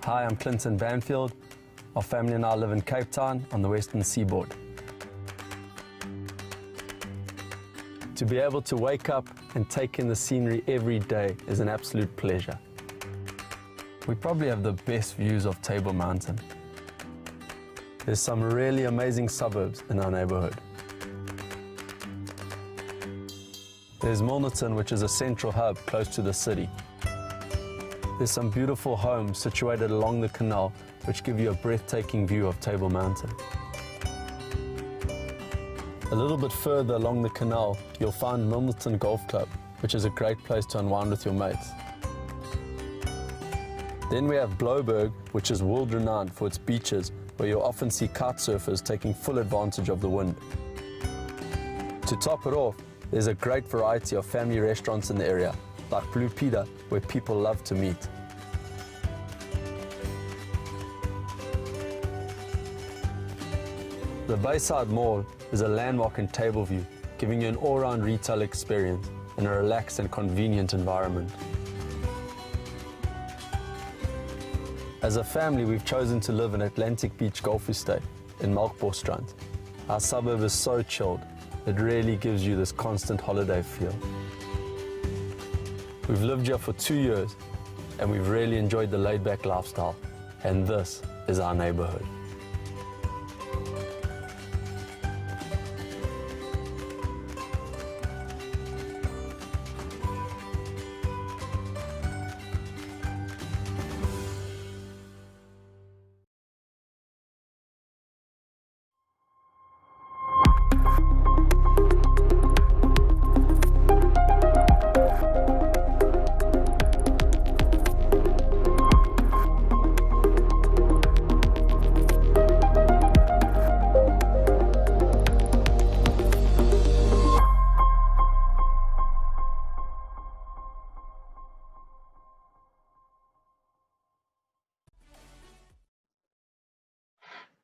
Hi, I'm Clinton Banfield. Our family and I live in Cape Town on the western seaboard. To be able to wake up and take in the scenery every day is an absolute pleasure. We probably have the best views of Table Mountain. There's some really amazing suburbs in our neighborhood. There's Milnerton, which is a central hub close to the city. There's some beautiful homes situated along the canal, which give you a breathtaking view of Table Mountain. A little bit further along the canal, you'll find Milnerton Golf Club, which is a great place to unwind with your mates. Then we have Bloberg, which is world-renowned for its beaches, where you'll often see kite surfers taking full advantage of the wind. To top it off, there's a great variety of family restaurants in the area, like Blue Peter, where people love to meet. The Bayside Mall is a landmark in Tableview, giving you an all-round retail experience in a relaxed and convenient environment. As a family, we've chosen to live in Atlantic Beach Golf Estate in Melkbosstrand. Our suburb is so chilled, it really gives you this constant holiday feel. We've lived here for 2 years and we've really enjoyed the laid-back lifestyle, and this is our neighborhood.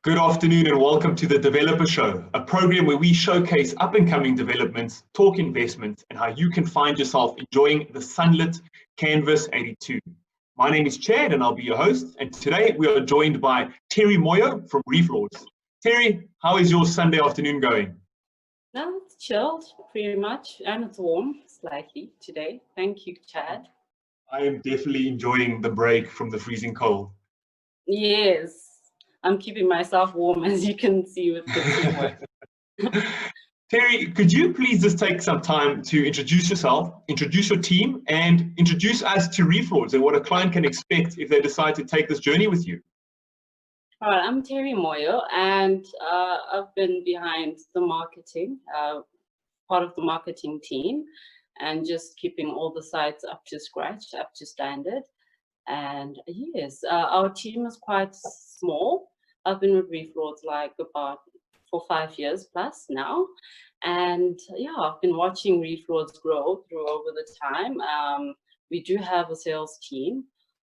Good afternoon and welcome to the Developer Show, a program where we showcase up-and-coming developments, talk investments, and how you can find yourself enjoying the sunlit Canvas82. My name is Chad and I'll be your host, and today we are joined by Terry Moyo from Reeflords. Terry, how is your Sunday afternoon going? No, it's chilled pretty much, and it's warm slightly today. Thank you, Chad. I am definitely enjoying the break from the freezing cold. Yes. I'm keeping myself warm, as you can see with the teamwork. Terry, could you please just take some time to introduce yourself, introduce your team, and introduce us to Reeflords and what a client can expect if they decide to take this journey with you? All right, I'm Terry Moyo, and I've been behind the marketing, part of the marketing team, and just keeping all the sites up to scratch, up to standard. And yes, our team is quite small. I've been with Reeflords like for 5 years plus now. And yeah, I've been watching Reeflords grow through over the time. We do have a sales team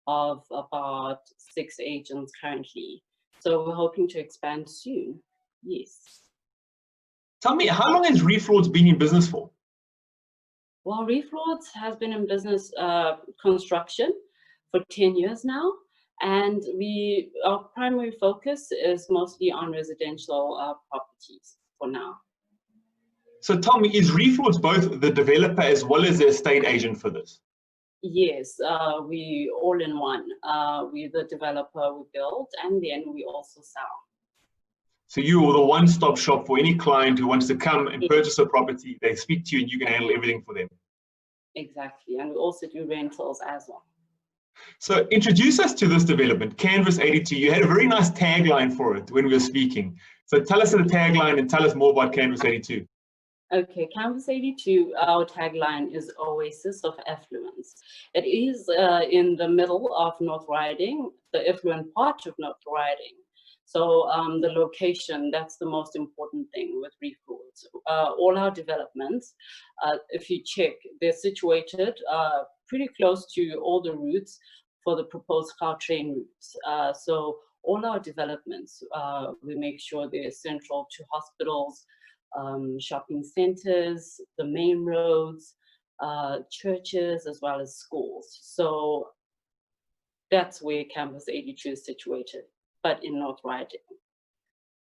of about 6 agents currently. So we're hoping to expand soon. Yes. Tell me, how long has Reeflords been in business for? Well, Reeflords has been in business construction for 10 years now, and our primary focus is mostly on residential properties for now. So tell me, is Reeflords both the developer as well as the estate agent for this? Yes, we all in one. We're the developer, we build, and then we also sell. So you are the one-stop shop for any client who wants to come and purchase a property. They speak to you and you can handle everything for them. Exactly, and we also do rentals as well. So introduce us to this development, Canvas82. You had a very nice tagline for it when we were speaking. So tell us the tagline and tell us more about Canvas82. Okay, Canvas82, our tagline is Oasis of Affluence. It is in the middle of North Riding, the affluent part of North Riding. So the location, that's the most important thing with Reeflords. All our developments, if you check, they're situated pretty close to all the routes for the proposed Gautrain routes. So all our developments, we make sure they're central to hospitals, shopping centers, the main roads, churches, as well as schools. So that's where Canvas82 is situated, but in North Riding.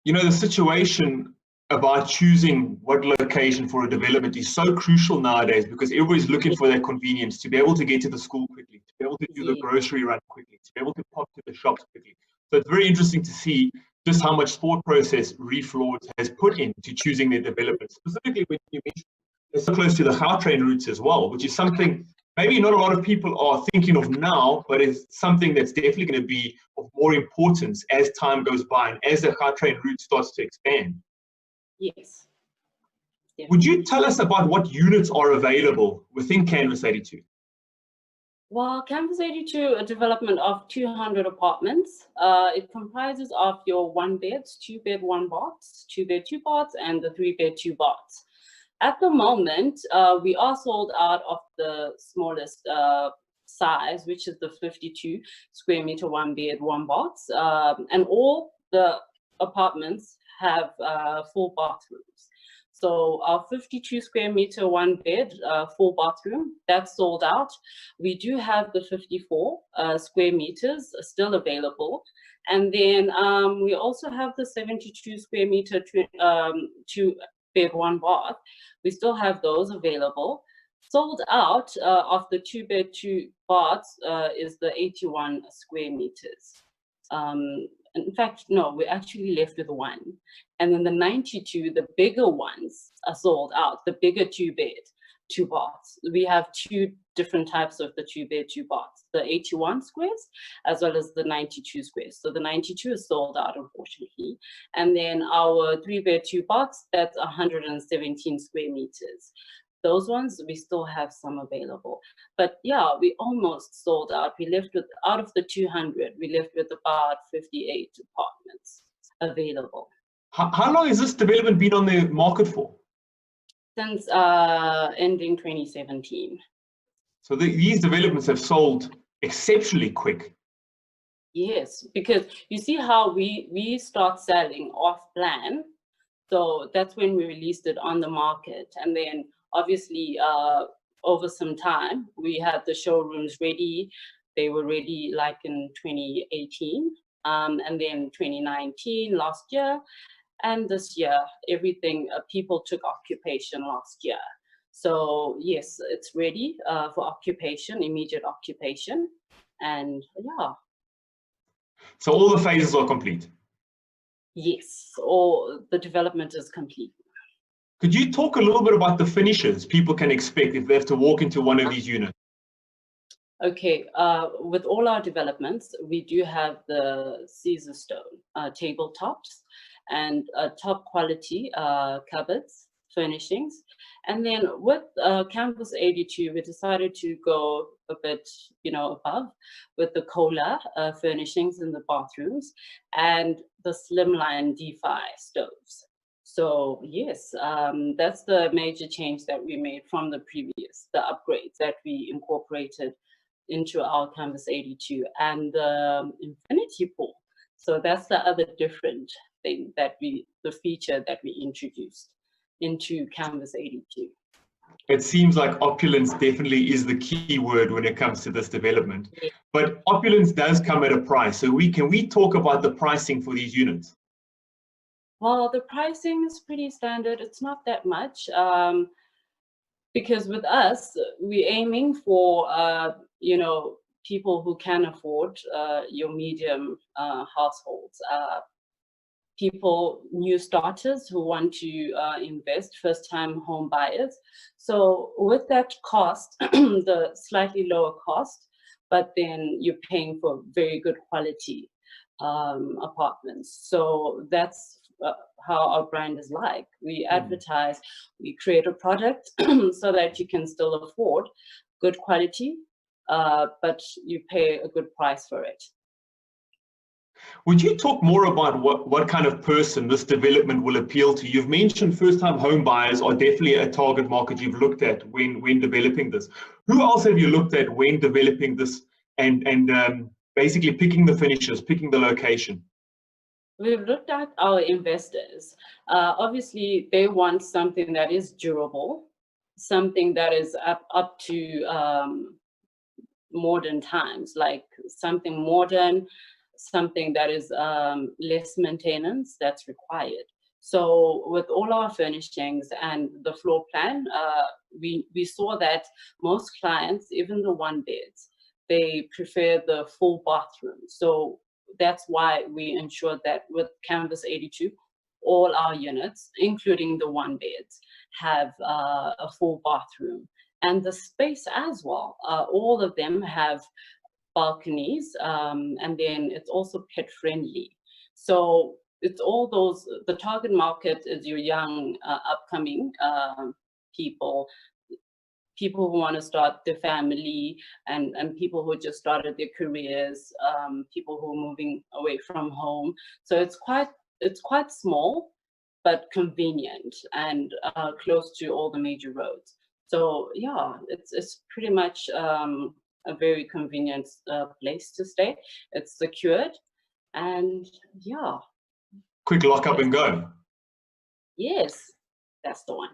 You know, the situation about choosing what location for a development is so crucial nowadays, because everybody's looking for that convenience, to be able to get to the school quickly, to be able to do the grocery run quickly, to be able to pop to the shops quickly. So it's very interesting to see just how much thought process Reeflords has put into choosing their development, specifically when you mentioned they're so close to the Gautrain routes as well, which is something maybe not a lot of people are thinking of now, but it's something that's definitely going to be of more importance as time goes by and as the Gautrain route starts to expand. Yes. Would you tell us about what units are available within Canvas82? Well, Canvas82, a development of 200 apartments. It comprises of your 1 beds, 2 bed, 1 baths, 2 bed, 2 baths, and the 3 bed, 2 baths. At the moment, we are sold out of the smallest size, which is the 52 square meter, 1 bed, 1 baths, and all the apartments have 4 bathrooms. So our 52 square meter, 1 bed, 4 bathroom, that's sold out. We do have the 54 square meters still available. And then we also have the 72 square meter, 2 bed, 1 bath. We still have those available. Sold out of the 2 bed, 2 baths is the 81 square meters. In fact, no, we're actually left with 1. And then the 92, the bigger ones are sold out, the bigger 2 bed, 2 baths. We have 2 different types of the 2 bed, 2 baths, the 81 squares as well as the 92 squares. So the 92 is sold out, unfortunately. And then our 3 bed, 2 baths, that's 117 square meters. Those ones, we still have some available. But yeah, we almost sold out. We left with, out of the 200, we left with about 58 apartments available. How long has this development been on the market for? Since ending 2017. So these developments have sold exceptionally quick. Yes, because you see how we start selling off plan. So that's when we released it on the market. And then obviously over some time, we had the showrooms ready. They were ready like in 2018 and then 2019 last year. And this year, everything, people took occupation last year. So yes, it's ready for occupation, immediate occupation. And yeah. So all the phases are complete? Yes, all the development is complete. Could you talk a little bit about the finishes people can expect if they have to walk into one of these units? Okay, with all our developments, we do have the Caesar stone tabletops and top quality cupboards, furnishings. And then with Canvas82, we decided to go a bit, above with the Kohler furnishings in the bathrooms and the slimline DeFi stoves. So yes, that's the major change that we made from the previous, the upgrades that we incorporated into our Canvas82 and the infinity pool. So that's the other different thing that the feature that we introduced into Canvas82. It seems like opulence definitely is the key word when it comes to this development. Yeah. But opulence does come at a price. So can we talk about the pricing for these units? Well, the pricing is pretty standard. It's not that much because with us, we're aiming for, people who can afford your medium households. People, new starters who want to invest, first-time home buyers. So with that cost, the slightly lower cost, but then you're paying for very good quality apartments. So that's how our brand is like. We advertise, we create a product so that you can still afford good quality, but you pay a good price for it. Would you talk more about what kind of person this development will appeal to? You've mentioned first-time home buyers are definitely a target market you've looked at when developing this. Who else have you looked at when developing this and basically picking the finishes, picking the location? We've looked at our investors. Obviously, they want something that is durable, something that is up to modern times, like something modern, something that is less maintenance that's required. So with all our furnishings and the floor plan, we saw that most clients, even the one beds, they prefer the full bathroom. So that's why we ensured that with Canvas82, all our units, including the one beds, have a full bathroom. And the space as well, all of them have balconies, and then it's also pet friendly. So it's all those, the target market is your young, upcoming people who want to start their family, and people who just started their careers, people who are moving away from home. So it's quite small, but convenient and close to all the major roads. So yeah, it's pretty much a very convenient place to stay. It's secured, and yeah. Quick lock up and go. Yes, that's the one.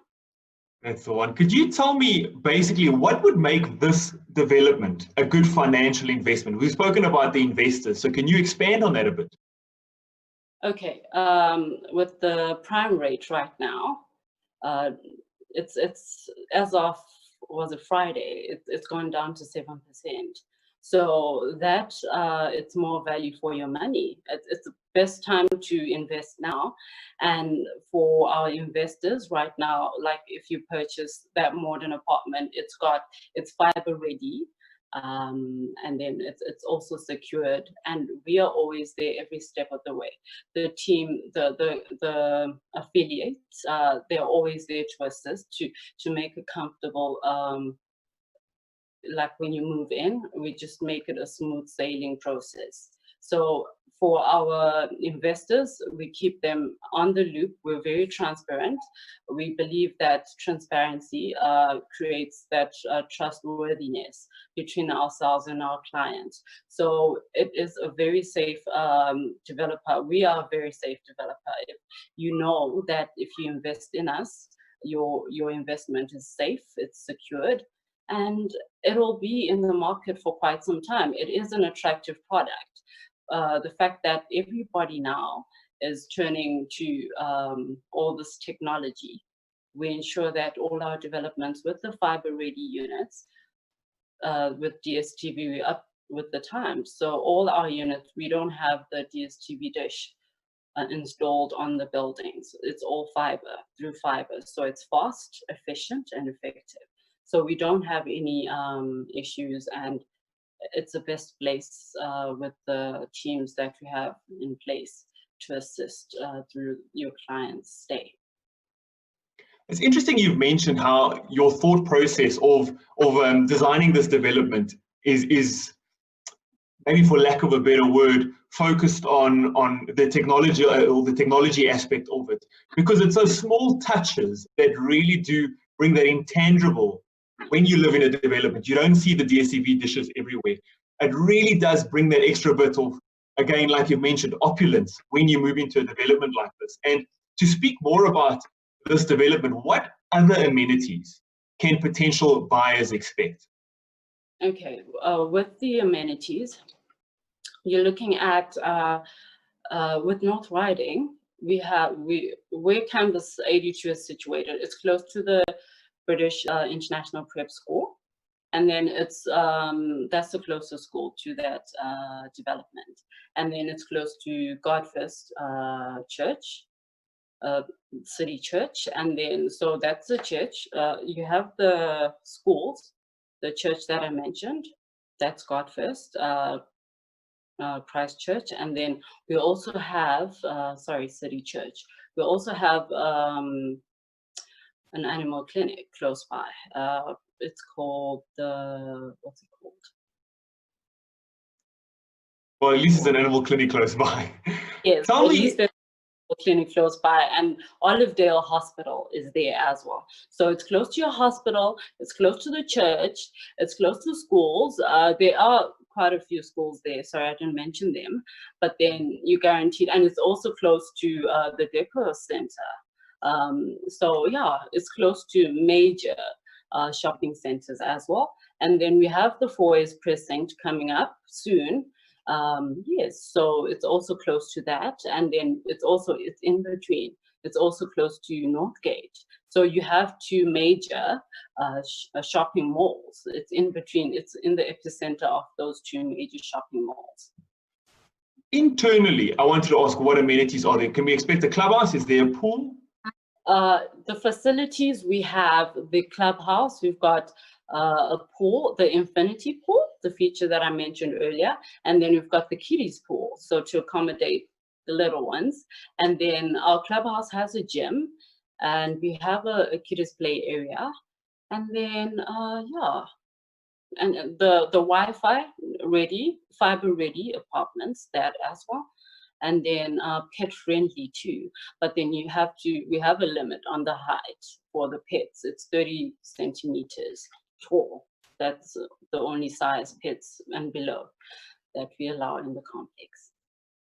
That's the one. Could you tell me basically what would make this development a good financial investment? We've spoken about the investors, so can you expand on that a bit? Okay, with the prime rate right now, it's as of, was it Friday? It's gone down to 7%. So that it's more value for your money. It's the best time to invest now. And for our investors right now, like if you purchase that modern apartment, it's fiber ready. And then it's also secured, and we are always there every step of the way. The team, the affiliates, they're always there to assist, to make it comfortable. Like when you move in, we just make it a smooth sailing process. So for our investors, we keep them on the loop. We're very transparent. We believe that transparency creates that trustworthiness between ourselves and our clients. So it is a very safe developer. We are a very safe developer. If you know that if you invest in us, your investment is safe, it's secured, and it'll be in the market for quite some time. It is an attractive product. The fact that everybody now is turning to all this technology, we ensure that all our developments with the fiber-ready units, with DSTV, we're up with the times. So all our units, we don't have the DSTV dish installed on the buildings. It's all fiber, through fiber. So it's fast, efficient, and effective. So we don't have any issues, and it's the best place with the teams that we have in place to assist through your client's stay. It's interesting you've mentioned how your thought process of designing this development is maybe, for lack of a better word, focused on the technology, or the technology aspect of it, because it's those small touches that really do bring that intangible. When you live in a development, you don't see the DSTV dishes everywhere. It really does bring that extra bit of, again, like you've mentioned, opulence when you move into a development like this. And to speak more about this development, what other amenities can potential buyers expect? Okay, with the amenities, you're looking at, with North Riding, where Canvas82 is situated, it's close to the British International Prep School, and then it's that's the closest school to that development, and then it's close to Godfirst Church, City Church, and then so that's the church. You have the schools, the church that I mentioned, that's Godfirst Christ Church, and then we also have City Church. We also have an animal clinic close by. It's called what's it called? Well, at least it's an animal clinic close by. Yes, at least there's an animal clinic close by, and Olivedale Hospital is there as well. So it's close to your hospital, it's close to the church, it's close to schools. There are quite a few schools there, sorry I didn't mention them, but then you're guaranteed, and it's also close to the Deco Center. So yeah, it's close to major shopping centers as well. And then we have the Foyers precinct coming up soon. Yes, so it's also close to that. And then it's in between. It's also close to Northgate. So you have two major shopping malls. It's in between. It's in the epicenter of those two major shopping malls. Internally, I wanted to ask, what amenities are there? Can we expect a clubhouse? Is there a pool? The facilities, we have the clubhouse. We've got a pool, the infinity pool, the feature that I mentioned earlier. And then we've got the kiddies pool, so to accommodate the little ones. And then our clubhouse has a gym, and we have a kiddies play area. And then, yeah, and the Wi-Fi ready, fiber ready apartments, that as well. And then pet friendly too. But then we have a limit on the height for the pets. It's 30 centimeters tall. That's the only size pets and below that we allow in the complex.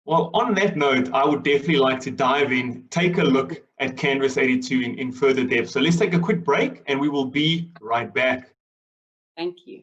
Well, on that note, I would definitely like to dive in, take a look at Canvas82 in further depth. So let's take a quick break and we will be right back. Thank you.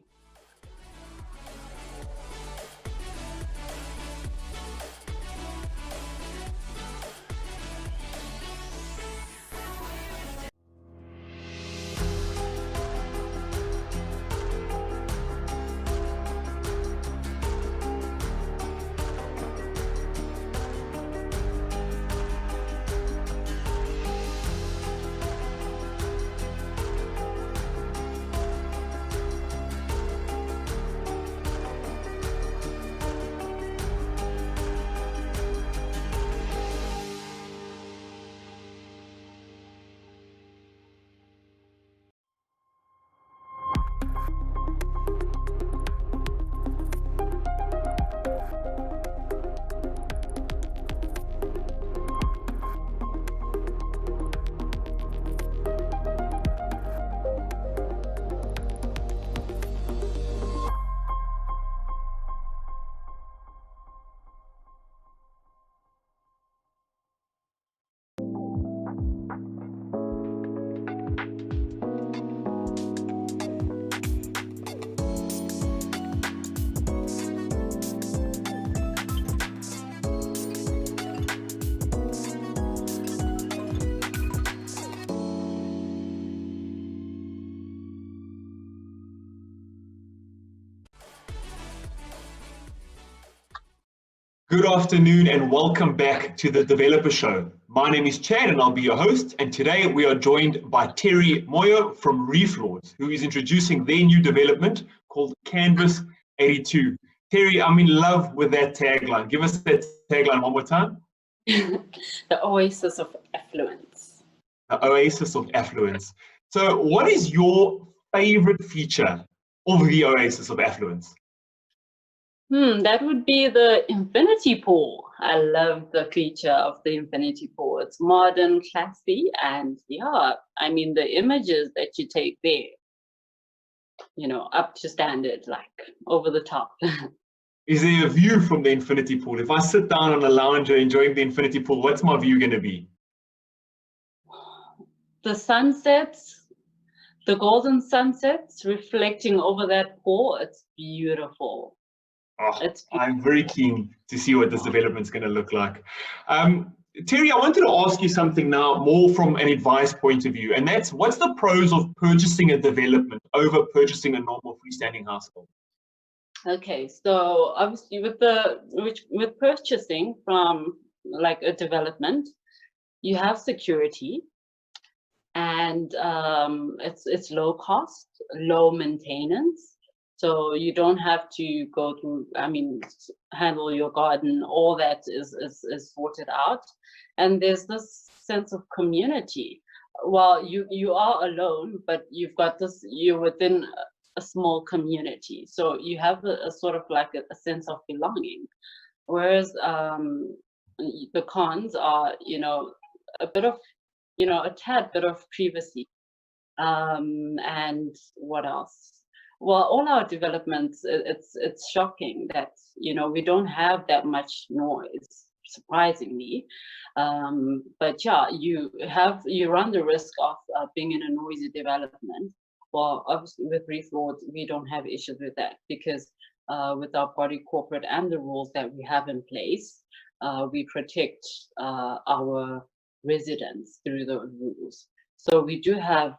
Good afternoon and welcome back to the Developer Show. My name is Chad and I'll be your host. And today we are joined by Terry Moyo from Reeflords, who is introducing their new development called Canvas82. Terry, I'm in love with that tagline. Give us that tagline one more time. The Oasis of Affluence. The Oasis of Affluence. So what is your favorite feature of the Oasis of Affluence? That would be the infinity pool. I love the feature of the infinity pool. It's modern, classy, and yeah, I mean, the images that you take there, up to standard, like over the top. Is there a view from the infinity pool? If I sit down on a lounger enjoying the infinity pool, what's my view going to be? The sunsets, the golden sunsets reflecting over that pool, it's beautiful. Oh, I'm very keen to see what this development is going to look like. Terry, I wanted to ask you something now more from an advice point of view, and that's what's the pros of purchasing a development over purchasing a normal freestanding household? Okay, so obviously with purchasing from like a development, you have security, and it's low cost, low maintenance. So you don't have to go through, handle your garden, all that is sorted out. And there's this sense of community. Well, you are alone, but you're within a small community. So you have a sort of like a sense of belonging. Whereas the cons are, a bit of, a tad bit of privacy. And what else? Well, all our developments, it's shocking that, we don't have that much noise, surprisingly. But yeah, you run the risk of being in a noisy development. Well, obviously with Refords, we don't have issues with that because with our body corporate and the rules that we have in place, we protect our residents through the rules. So we do have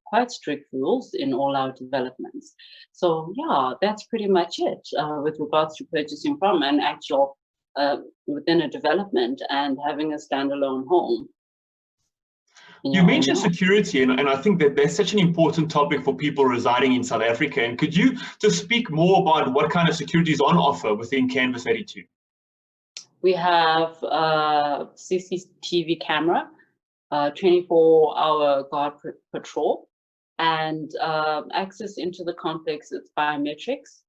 quite strict rules in all our developments. So yeah, that's pretty much it with regards to purchasing from an actual within a development and having a standalone home. You mentioned security, and I think that that's such an important topic for people residing in South Africa. And could you just speak more about what kind of security is on offer within Canvas82? We have CCTV camera, 24-hour guard patrol, and access into the complex, it's biometrics.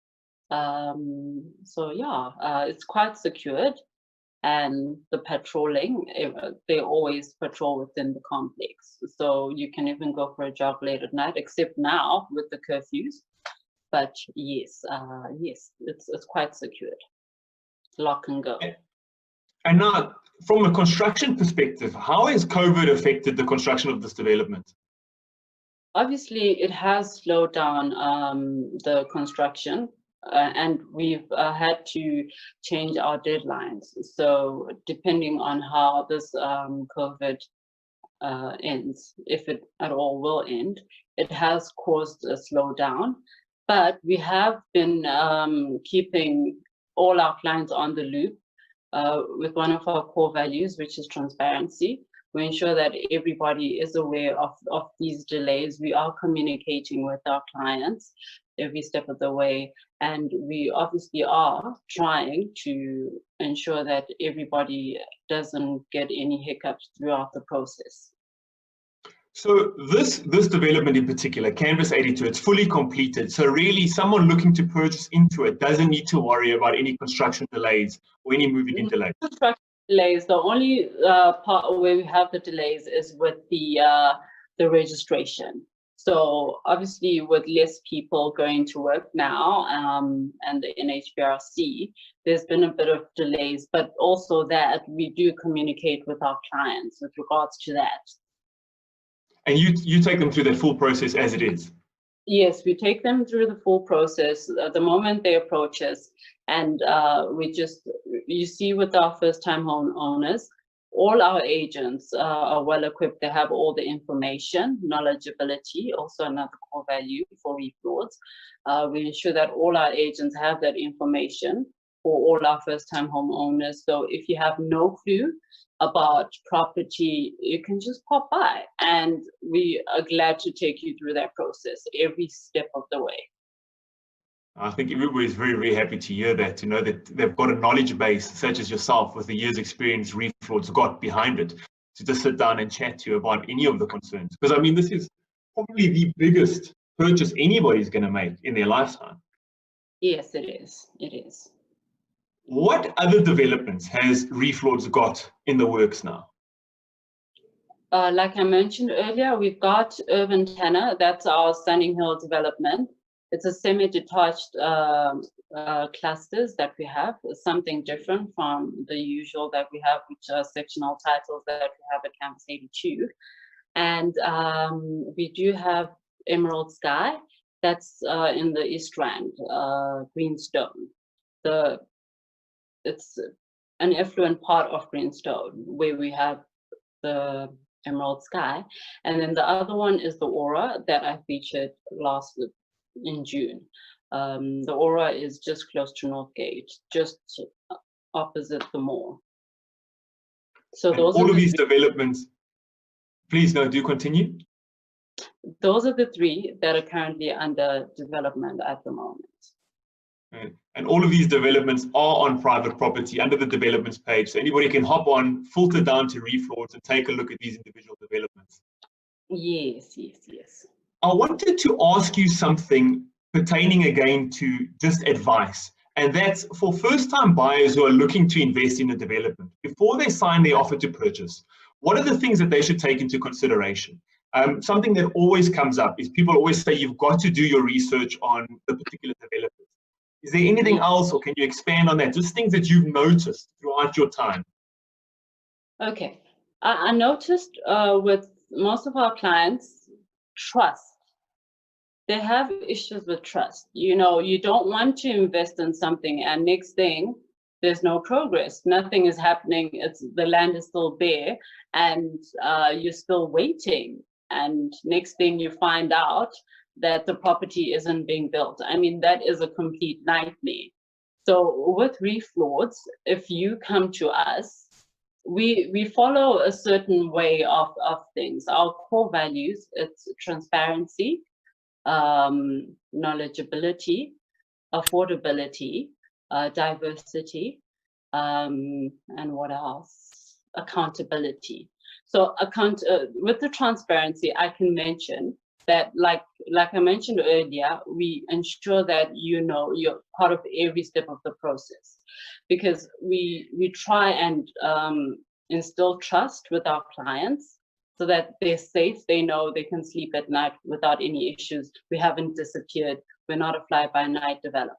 So yeah, it's quite secured. And the patrolling, they always patrol within the complex. So you can even go for a jog late at night, except now with the curfews. But yes, yes, it's quite secured. Lock and go. And now, from a construction perspective, how has COVID affected the construction of this development? Obviously, it has slowed down the construction. And we've had to change our deadlines. So depending on how this COVID ends, if it at all will end, it has caused a slowdown. But we have been keeping all our clients on the loop with one of our core values, which is transparency. We ensure that everybody is aware of these delays. We are communicating with our clients every step of the way. And we obviously are trying to ensure that everybody doesn't get any hiccups throughout the process. So this development in particular, Canvas82, it's fully completed. So really someone looking to purchase into it doesn't need to worry about any construction delays or any moving delays. Construction delays, the only part where we have the delays is with the registration. So obviously with less people going to work now and the NHBRC, there's been a bit of delays, but also that we do communicate with our clients with regards to that. And you take them through that full process as it is? Yes, we take them through the full process the moment they approach us. And you see with our first-time home owners, all our agents are well equipped. They have all the information, knowledgeability, also another core value for Reeflords. We ensure that all our agents have that information for all our first-time home owners. So if you have no clue about property, you can just pop by and we are glad to take you through that process every step of the way. I think everybody's very, very happy to hear that, to know that they've got a knowledge base such as yourself with the years experience Reeflords got behind it to just sit down and chat to you about any of the concerns. Because I mean, this is probably the biggest purchase anybody's going to make in their lifetime. Yes, it is. It is. What other developments has Reeflords got in the works now? Like I mentioned earlier, we've got Urban Tanner. That's our Stunning Hill development. It's a semi-detached clusters that we have, something different from the usual that we have, which are sectional titles that we have at Canvas82. And we do have Emerald Sky, that's in the East Rand, Greenstone. It's an affluent part of Greenstone where we have the Emerald Sky. And then the other one is the Aura that I featured in June. The Aura is just close to Northgate, just opposite the mall. So those all of these developments, please no, do continue. Those are the three that are currently under development at the moment. And all of these developments are on private property under the developments page. So anybody can hop on, filter down to Reeflords and take a look at these individual developments. Yes, yes, yes. I wanted to ask you something pertaining again to just advice. And that's for first-time buyers who are looking to invest in a development. Before they sign their offer to purchase, what are the things that they should take into consideration? Something that always comes up is people always say you've got to do your research on the particular development. Is there anything else, or can you expand on that? Just things that you've noticed throughout your time. Okay. I noticed with most of our clients, trust they have issues with trust. You know, you don't want to invest in something and next thing, there's no progress. Nothing is happening. The land is still bare and you're still waiting. And next thing you find out that the property isn't being built. I mean, that is a complete nightmare. So with Reeflords, if you come to us, we follow a certain way of things. Our core values, it's transparency, knowledgeability, affordability, diversity, and what else? Accountability. So with the transparency, I can mention that, like I mentioned earlier, we ensure that you know you're part of every step of the process, because we try and instill trust with our clients so that they're safe, they know they can sleep at night without any issues. We haven't disappeared. We're not a fly-by-night developer.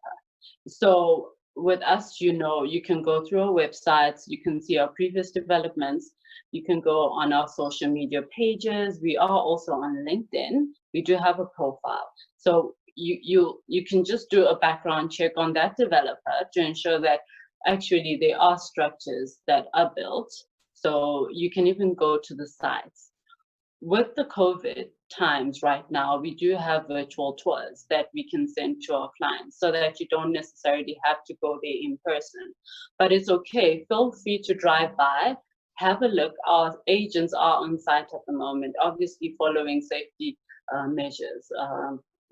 So with us, you know, you can go through our websites, you can see our previous developments, you can go on our social media pages. We are also on LinkedIn. We do have a profile. So you can just do a background check on that developer to ensure that actually there are structures that are built. So you can even go to the sites. With the COVID times right now, we do have virtual tours that we can send to our clients so that you don't necessarily have to go there in person. But it's okay, feel free to drive by, have a look. Our agents are on site at the moment, obviously following safety measures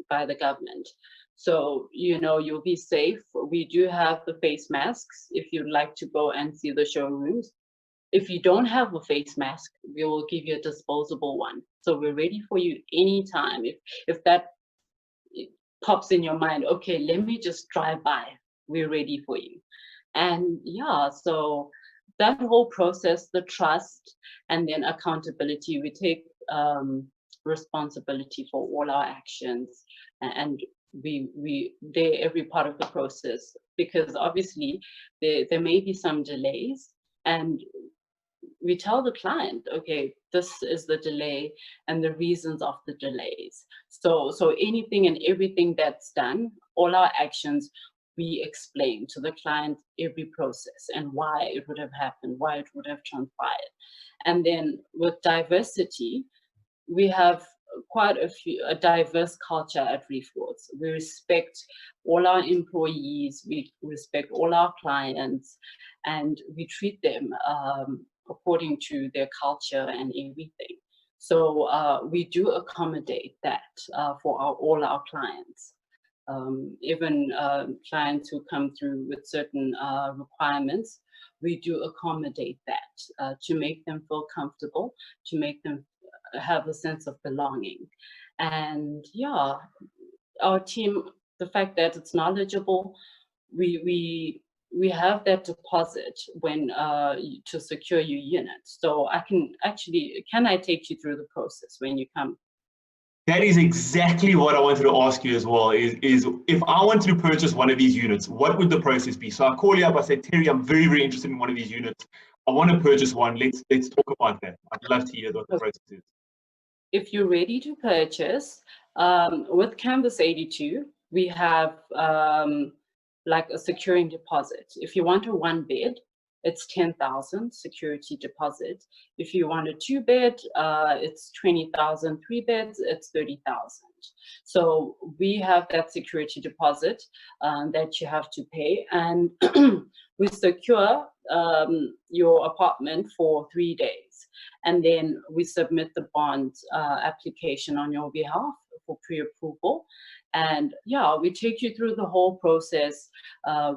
by the government. So, you know, you'll be safe. We do have the face masks if you'd like to go and see the showrooms. If you don't have a face mask, we will give you a disposable one. So we're ready for you anytime. If that pops in your mind, okay, let me just drive by, we're ready for you. And yeah, so that whole process, the trust and then accountability, we take responsibility for all our actions, and they're every part of the process, because obviously there may be some delays, and we tell the client, okay, this is the delay and the reasons of the delays. So anything and everything that's done, all our actions, we explain to the client every process and why it would have happened, why it would have transpired. And then with diversity, we have quite a diverse culture at Refords. We respect all our employees, we respect all our clients, and we treat them according to their culture and everything. So we do accommodate that for all our clients. Even clients who come through with certain requirements, we do accommodate that to make them feel comfortable, to make them have a sense of belonging. And yeah, our team, the fact that it's knowledgeable, we have that deposit when to secure your unit. So can I take you through the process when you come? That is exactly what I wanted to ask you as well, is if I wanted to purchase one of these units, what would the process be? So I call you up, I say, Terry, I'm very, very interested in one of these units. I want to purchase one. Let's talk about that. I'd love to hear what the process is. If you're ready to purchase, with Canvas82, we have like a securing deposit. If you want a 1-bed, it's 10,000 security deposit. If you want a 2-bed, it's 20,000. 3 beds, it's 30,000. So we have that security deposit that you have to pay, and we secure your apartment for 3 days, and then we submit the bond application on your behalf for pre-approval. And yeah, we take you through the whole process.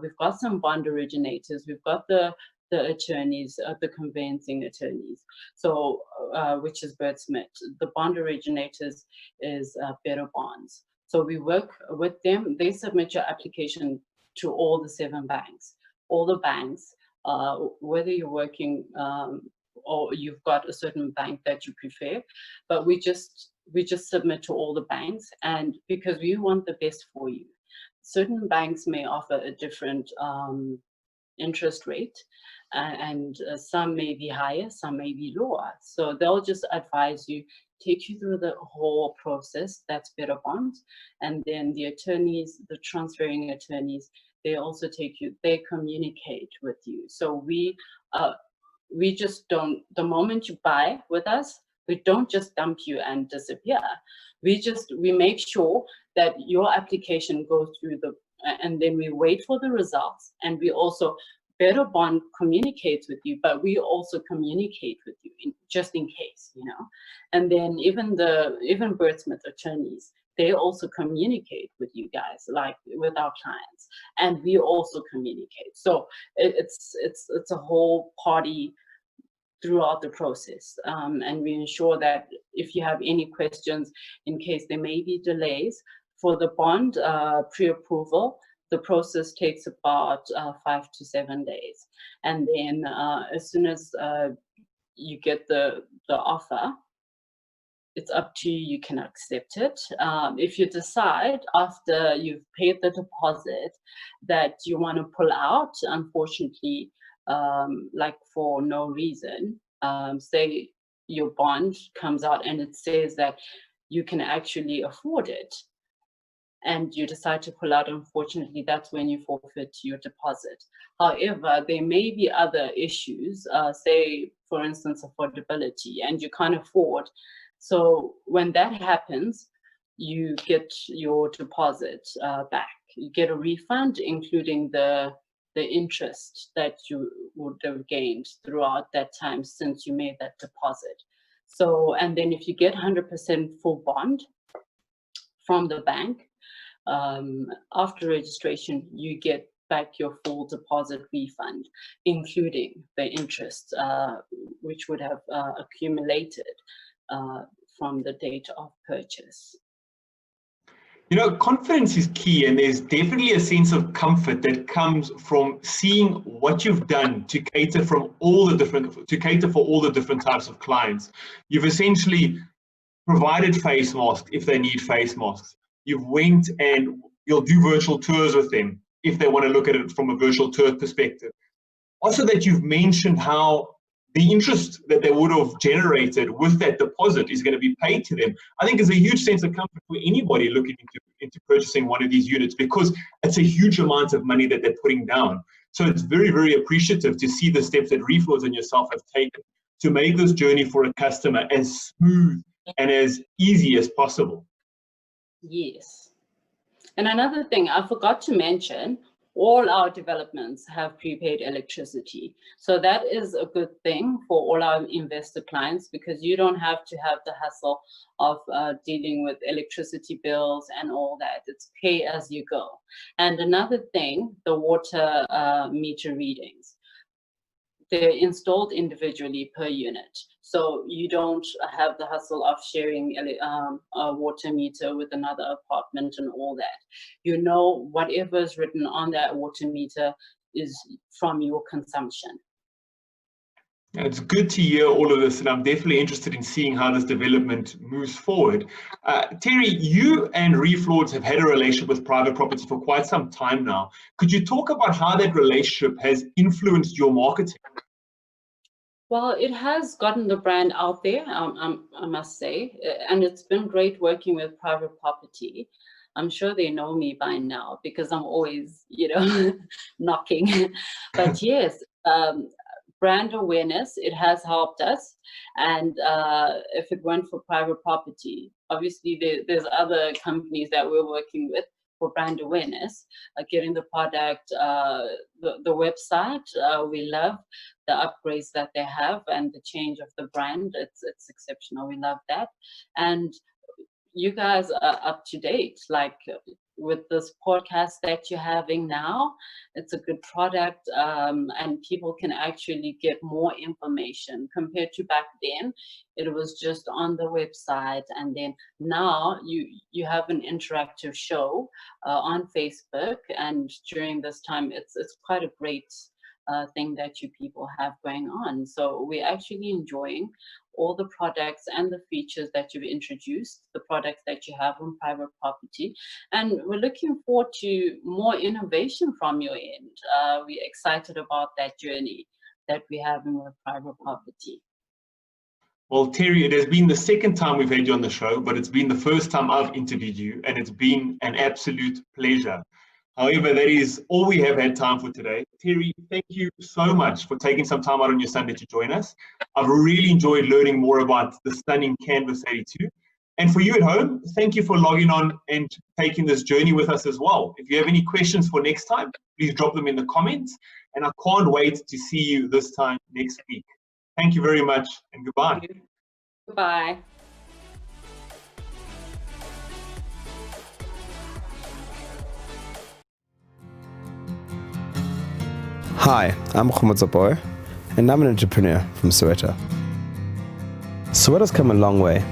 We've got some bond originators, we've got the attorneys, the conveyancing attorneys, so which is Bert Smith. The bond originators is Better Bonds. So we work with them. They submit your application to all the 7 banks. All the banks, whether you're working or you've got a certain bank that you prefer, but we just submit to all the banks, and because we want the best for you. Certain banks may offer a different interest rate, and some may be higher, some may be lower. So they'll just advise you, take you through the whole process. That's Better Bonds. And then the attorneys, the transferring attorneys, they also take you, they communicate with you. So we just don't, the moment you buy with us, we don't just dump you and disappear. We make sure that your application goes through and then we wait for the results, and we also, Better Bond communicates with you, but we also communicate with you just in case, you know. And then even Birdsmith attorneys, they also communicate with you guys, like with our clients, and we also communicate. So it's a whole party throughout the process, and we ensure that if you have any questions, in case there may be delays for the bond pre-approval, the process takes about 5 to 7 days. And then as soon as you get the offer, it's up to you, you can accept it. If you decide after you've paid the deposit that you want to pull out, unfortunately, like for no reason, say your bond comes out and it says that you can actually afford it, and you decide to pull out, unfortunately, that's when you forfeit your deposit. However, there may be other issues, say, for instance, affordability, and you can't afford. So when that happens, you get your deposit back. You get a refund, including the interest that you would have gained throughout that time since you made that deposit. So, and then if you get 100% full bond from the bank, after registration, you get back your full deposit refund, including the interest, which would have accumulated from the date of purchase. You know, confidence is key, and there's definitely a sense of comfort that comes from seeing what you've done to cater for all the different types of clients. You've essentially provided face masks if they need face masks. You've went and you'll do virtual tours with them if they want to look at it from a virtual tour perspective. Also, that you've mentioned how the interest that they would have generated with that deposit is going to be paid to them, I think is a huge sense of comfort for anybody looking into purchasing one of these units, because it's a huge amount of money that they're putting down. So it's very, very appreciative to see the steps that Reeflords and yourself have taken to make this journey for a customer as smooth and as easy as possible. Yes. And another thing I forgot to mention, all our developments have prepaid electricity. So that is a good thing for all our investor clients, because you don't have to have the hassle of dealing with electricity bills and all that. It's pay as you go. And another thing, the water meter readings. They're installed individually per unit. So you don't have the hassle of sharing a water meter with another apartment and all that. You know, whatever is written on that water meter is from your consumption. It's good to hear all of this, and I'm definitely interested in seeing how this development moves forward. Terry, you and Reeflords have had a relationship with private property for quite some time now. Could you talk about how that relationship has influenced your marketing? Well, it has gotten the brand out there, I must say, and it's been great working with private property. I'm sure they know me by now because I'm always, you know, knocking. But yes, brand awareness, it has helped us. And if it went for private property, obviously there's other companies that we're working with for brand awareness, getting the product, the website. We love the upgrades that they have and the change of the brand. It's exceptional. We love that. And you guys are up to date, like with this podcast that you're having now. It's a good product, and people can actually get more information compared to back then. It was just on the website, and then now you have an interactive show on Facebook, and during this time it's quite a great thing that you people have going on. So we're actually enjoying all the products and the features that you've introduced, the products that you have on private property, and we're looking forward to more innovation from your end. We're excited about that journey that we're having with private property. Well, Terry, it has been the second time we've had you on the show, but it's been the first time I've interviewed you, and it's been an absolute pleasure. However, that is all we have had time for today. Terry, thank you so much for taking some time out on your Sunday to join us. I've really enjoyed learning more about the stunning Canvas82. And for you at home, thank you for logging on and taking this journey with us as well. If you have any questions for next time, please drop them in the comments. And I can't wait to see you this time next week. Thank you very much, and goodbye. Goodbye. Hi, I'm Moyo, and I'm an entrepreneur from Soweto. Soweto's come a long way,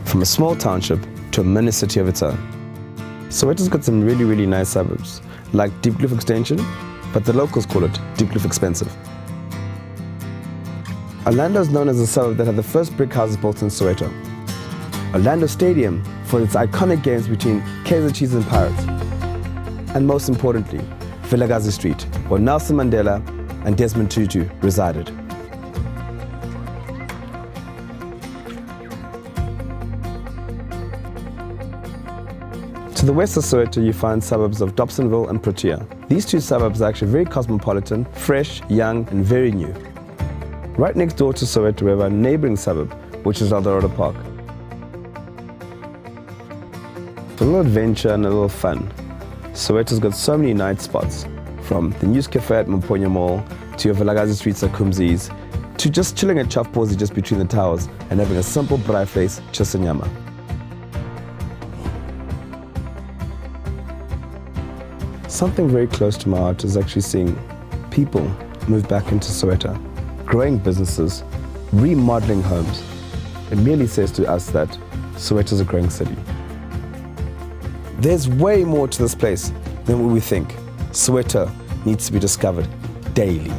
from a small township to a mini city of its own. Soweto's got some really nice suburbs, like Deep Cliff Extension, but the locals call it Deep Cliff Expensive. Orlando is known as the suburb that had the first brick houses built in Soweto. Orlando Stadium for its iconic games between Kaizer Chiefs and Pirates. And most importantly, Vilakazi Street, where Nelson Mandela and Desmond Tutu resided. To the west of Soweto, you find suburbs of Dobsonville and Protea. These two suburbs are actually very cosmopolitan, fresh, young, and very new. Right next door to Soweto, we have our neighboring suburb, which is Eldorado Park. For a little adventure and a little fun, Soweto's got so many night spots, from the News Cafe at Mponya Mall, to your Vilakazi Streets at Kumzi's, to just chilling at Chafpozi just between the towers and having a simple braai vleis chisanyama. Something very close to my heart is actually seeing people move back into Soweto, growing businesses, remodeling homes. It merely says to us that Soweto is a growing city. There's way more to this place than what we think. Soweto needs to be discovered daily.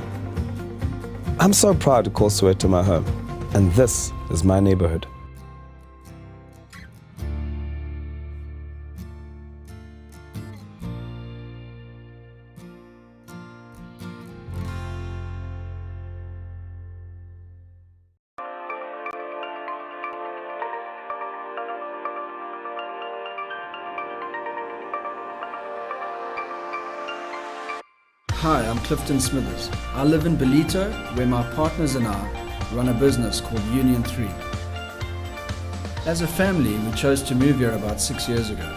I'm so proud to call Soweto my home, and this is my neighborhood. Hi, I'm Clifton Smithers. I live in Belito, where my partners and I run a business called Union 3. As a family, we chose to move here about 6 years ago.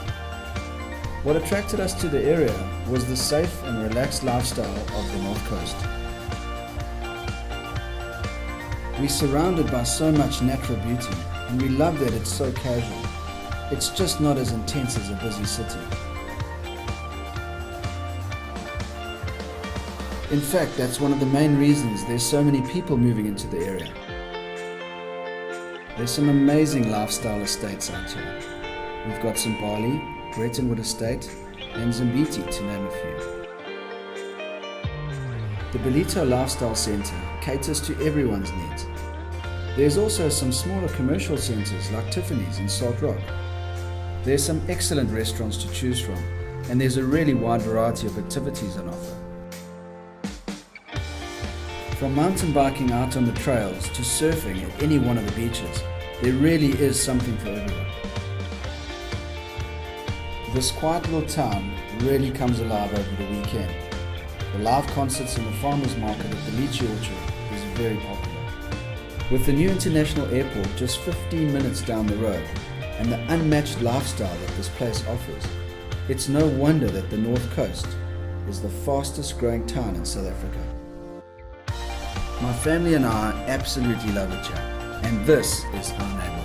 What attracted us to the area was the safe and relaxed lifestyle of the North Coast. We're surrounded by so much natural beauty, and we love that it's so casual. It's just not as intense as a busy city. In fact, that's one of the main reasons there's so many people moving into the area. There's some amazing lifestyle estates out here. We've got Zimbali, Brettonwood Estate, and Zimbiti, to name a few. The Belito Lifestyle Centre caters to everyone's needs. There's also some smaller commercial centres like Tiffany's and Salt Rock. There's some excellent restaurants to choose from, and there's a really wide variety of activities on offer. From mountain biking out on the trails to surfing at any one of the beaches, there really is something for everyone. This quiet little town really comes alive over the weekend. The live concerts and the farmers market at the Lychee Orchard is very popular. With the new international airport just 15 minutes down the road and the unmatched lifestyle that this place offers, it's no wonder that the North Coast is the fastest growing town in South Africa. My family and I absolutely love it here, and this is our neighborhood.